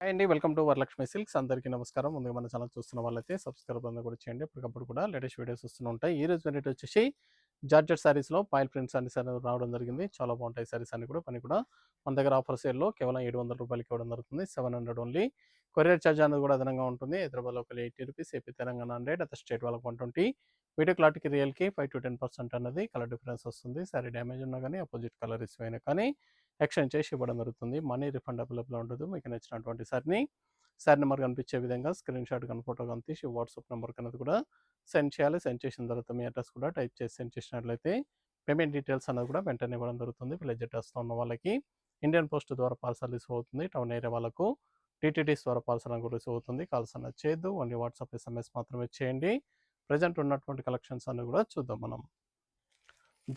Hi అండి. Welcome to Varalakshmi silks. అందరికీ నమస్కారం. ముందుగా మన ఛానల్ చూస్తున్న వాళ్ళైతే సబ్స్క్రైబ్ అనేది కూడా చేయండి. అప్పటికప్పుడు కూడా లేటెస్ట్ వీడియోస్ వస్తూనే ఉంటాయి. ఈ రోజు వెరైటీ వచ్చేసి జార్జెట్ శారీస్‌లో పాయిల్ ప్రింట్ శారీస్ అనేది రావడం జరిగింది. చాలా బాగుంటాయి శారీస్ అన్ని కూడా. పని కూడా మన దగ్గర ఆఫర్ సేల్‌లో కేవలం రూ. 700కి ఇవ్వడం జరుగుతుంది. 700 ఓన్లీ. కొరియర్ చార్జ్ అనేది కూడా అదనంగా ఉంటుంది. హైదరాబాద్‌లో ఒక రూ. 80, ఏపీ, తెలంగాణ 100, అదర్ స్టేట్ వాళ్ళకి 120. వీడియో క్లారిటీకి రియల్‌కి 5-10% అనేది కలర్ డిఫరెన్స్ వస్తుంది. శారీ డ్యామేజ్ ఉన్నా కానీ అపోజిట్ కలర్ ఇష్యూ అయినా కానీ ఎక్స్చేంజ్ చేసి ఇవ్వడం జరుగుతుంది. మనీ రిఫండ్ అవైలబుల్ ఉండదు. మీకు నచ్చినటువంటి సారీ నెంబర్ కనిపించే విధంగా స్క్రీన్ షాట్ కానీ ఫోటో కానీ తీసి వాట్సాప్ నెంబర్ కనేది కూడా సెండ్ చేయాలి. సెండ్ చేసిన తర్వాత మీ అడ్రస్ కూడా టైప్ చేసి సెండ్ చేసినట్లయితే పేమెంట్ డీటెయిల్స్ అనేది కూడా వెంటనే ఇవ్వడం జరుగుతుంది. విలేజ్ అడ్రస్లో ఉన్న వాళ్ళకి ఇండియన్ పోస్ట్ ద్వారా పార్సల్ రిసీవ్ అవుతుంది. టౌన్ ఏరియా వాళ్ళకు టీటీడీస్ ద్వారా పార్సల్ అనేది కూడా రిసీవ్ అవుతుంది. కాల్స్ అనేది చేయొద్దు. ఓన్లీ వాట్సాప్ ఎస్ఎంఎస్ మాత్రమే చేయండి. ప్రజెంట్ ఉన్నటువంటి కలెక్షన్స్ అన్ని కూడా చూద్దాం మనం.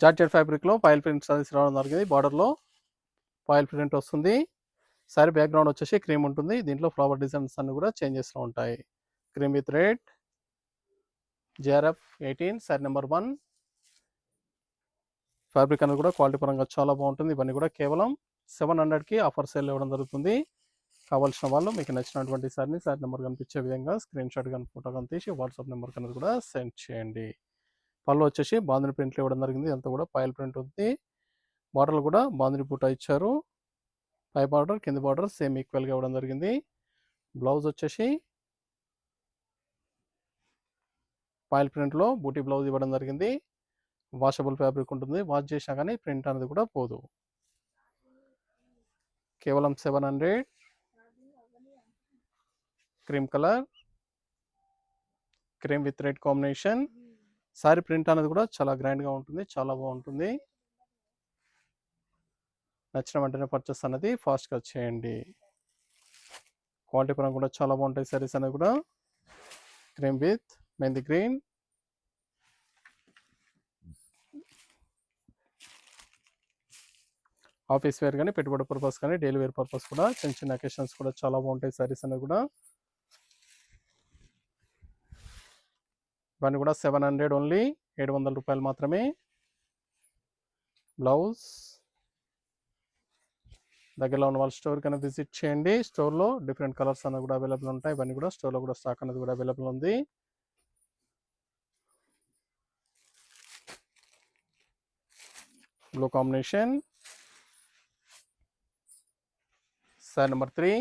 జార్జెట్ ఫ్యాబ్రిక్లో పాయిల్ ప్రింట్ సారీస్ రావడం జరిగింది. బార్డర్లో పాయిల్ ప్రింట్ వస్తుంది. సారీ బ్యాక్గ్రౌండ్ వచ్చేసి క్రీమ్ ఉంటుంది. దీంట్లో ఫ్లవర్ డిజైన్స్ అన్ని కూడా చేంజ్ చేస్తూ ఉంటాయి. Cream with red, JRF 18, sorry number 1. Fabric అనేది కూడా క్వాలిటీ పరంగా చాలా బాగుంటుంది. ఇవన్నీ కూడా కేవలం 700కి ఆఫర్ సేల్ ఇవ్వడం జరుగుతుంది. కావాల్సిన వాళ్ళు మీకు నచ్చినటువంటి సారీ నెంబర్ కనిపించే విధంగా స్క్రీన్ షాట్ కానీ ఫోటో కానీ తీసి వాట్సాప్ నెంబర్ కనేది కూడా సెండ్ చేయండి. పళ్ళు వచ్చేసి బాందిని ప్రింట్లు ఇవ్వడం జరిగింది. అంతా కూడా పాయిల్ ప్రింట్ ఉంది. బార్డర్లు కూడా బాందిని బూటా ఇచ్చారు. పై బార్డర్ కింద బార్డర్ సేమ్ ఈక్వల్గా ఇవ్వడం జరిగింది. బ్లౌజ్ వచ్చేసి పాయిల్ ప్రింట్లో బూటీ బ్లౌజ్ ఇవ్వడం జరిగింది. వాషబుల్ ఫ్యాబ్రిక్ ఉంటుంది. వాష్ చేసినా కానీ ప్రింట్ అనేది కూడా పోదు. కేవలం 700. Cream colour, cream with red combination. Sorry print అనేది కూడా చాలా గ్రాండ్గా ఉంటుంది. చాలా బాగుంటుంది. నచ్చిన వెంటనే పర్చేస్ అనేది ఫాస్ట్గా చేయండి. క్వాలిటీ పరంగా కూడా చాలా బాగుంటాయి సారీస్ అనేది కూడా. Cream with mehndi green, office wear కానీ పెట్టుబడి పర్పస్ కానీ డైలీ వేర్ పర్పస్ కూడా చిన్న చిన్న అకేషన్స్ కూడా చాలా బాగుంటాయి సారీస్ అనేది కూడా. ఇవన్నీ కూడా 700 ఓన్లీ, 700 రూపాయలు మాత్రమే. బ్లౌజ్ దగ్గరలో ఉన్న వాళ్ళ స్టోర్ కన్నా విజిట్ చేయండి. స్టోర్లో డిఫరెంట్ కలర్స్ అనేది కూడా అవైలబుల్ ఉంటాయి. ఇవన్నీ కూడా స్టోర్లో కూడా స్టాక్ అనేది కూడా అవైలబుల్ ఉంది. Blue combination, sorry number 3.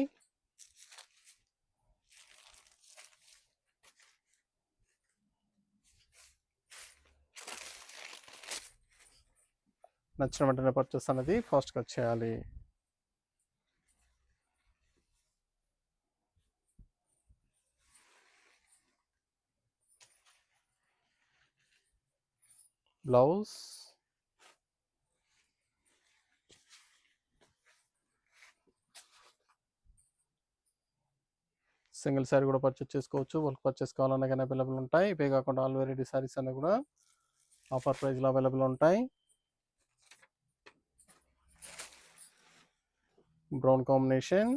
నచ్చిన వెంటనే పర్చేస్ అనేది ఫాస్ట్గా చేయాలి. బ్లౌజ్ సింగిల్ శారీ కూడా పర్చేస్ చేసుకోవచ్చు. బల్క్ పర్చేస్ కావాలన్నా కానీ అవైలబుల్ ఉంటాయి. ఇవే కాకుండా ఆల్ వెరైటీ శారీస్ అన్నీ కూడా ఆఫర్ ప్రైస్లో అవైలబుల్ ఉంటాయి. Brown combination,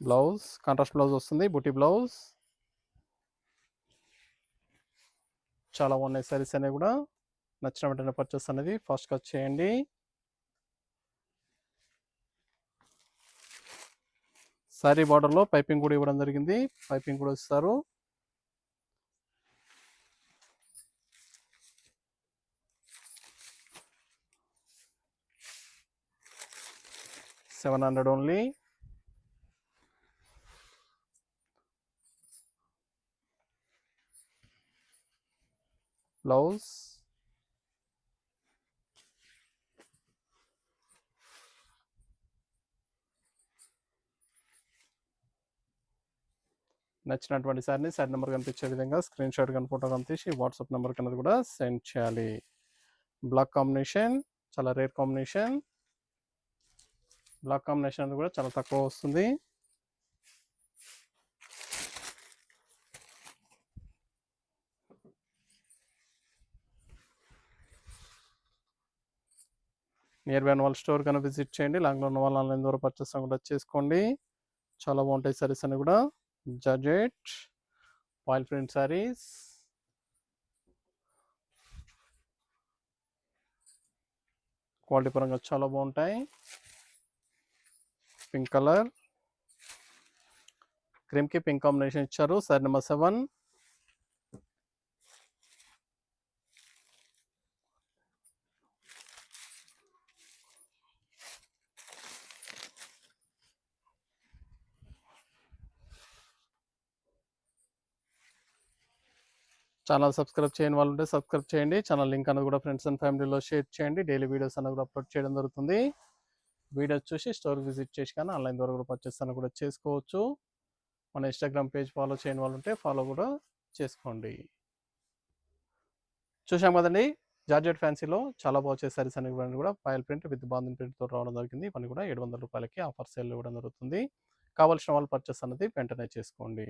blouse contrast blouse వస్తుంది. బూటీ బ్లౌజ్. చాలా బాగున్నాయి సారీస్ అనేవి కూడా. నచ్చిన వెంటనే పర్చేస్ అనేది ఫాస్ట్గా చేయండి. సారీ బార్డర్లో పైపింగ్ కూడా ఇవ్వడం జరిగింది. పైపింగ్ కూడా ఇస్తారు. $700 ఓన్లీ. బ్లౌజ్ నచ్చినటువంటి సారీ నెంబర్ కనిపించే విధంగా స్క్రీన్ షాట్ కానీ ఫోటో కానీ తీసి వాట్సాప్ నెంబర్ కన్నది కూడా సెండ్ చేయాలి. బ్లాక్ కాంబినేషన్, చాలా రేర్ కాంబినేషన్. బ్లాక్ కాంబినేషన్ అనేది కూడా చాలా తక్కువ వస్తుంది. నియర్ బై ఉన్న వాళ్ళు స్టోర్ కన్నా విజిట్ చేయండి. లాంగ్లో ఉన్న వాళ్ళు ఆన్లైన్ ద్వారా పర్చేస్ కూడా చేసుకోండి. చాలా బాగుంటాయి సారీస్ అన్ని కూడా. Georgette foil print saris, quality పరంగా చాలా బాగుంటాయి. పింక్ కలర్, క్రీమ్కి పింక్ కాంబినేషన్ ఇచ్చారు. Sorry number 7. ఛానల్ సబ్స్క్రైబ్ చేయని వాళ్ళు ఉంటే సబ్స్క్రైబ్ చేయండి. ఛానల్ లింక్ అనేది కూడా ఫ్రెండ్స్ అండ్ ఫ్యామిలీలో షేర్ చేయండి. డైలీ వీడియోస్ అనేది కూడా అప్లోడ్ చేయడం జరుగుతుంది. వీడియోస్ చూసి స్టోర్ విజిట్ చేసి కానీ ఆన్లైన్ ద్వారా కూడా పర్చేస్ అని కూడా చేసుకోవచ్చు. మన ఇన్స్టాగ్రామ్ పేజ్ ఫాలో చేయని వాళ్ళు ఉంటే ఫాలో కూడా చేసుకోండి. చూసాం కదండి, జార్జెట్ ఫ్యాన్సీలో చాలా బాగా వచ్చే సారీస్ అనేవి కూడా పాయల్ ప్రింట్ విత్ బాందిన్ ప్రింట్తో రావడం జరిగింది. ఇవన్నీ కూడా 700 రూపాయలకి ఆఫర్ సేల్ ఇవ్వడం జరుగుతుంది. కావాల్సిన వాళ్ళు పర్చేస్ అనేది వెంటనే చేసుకోండి.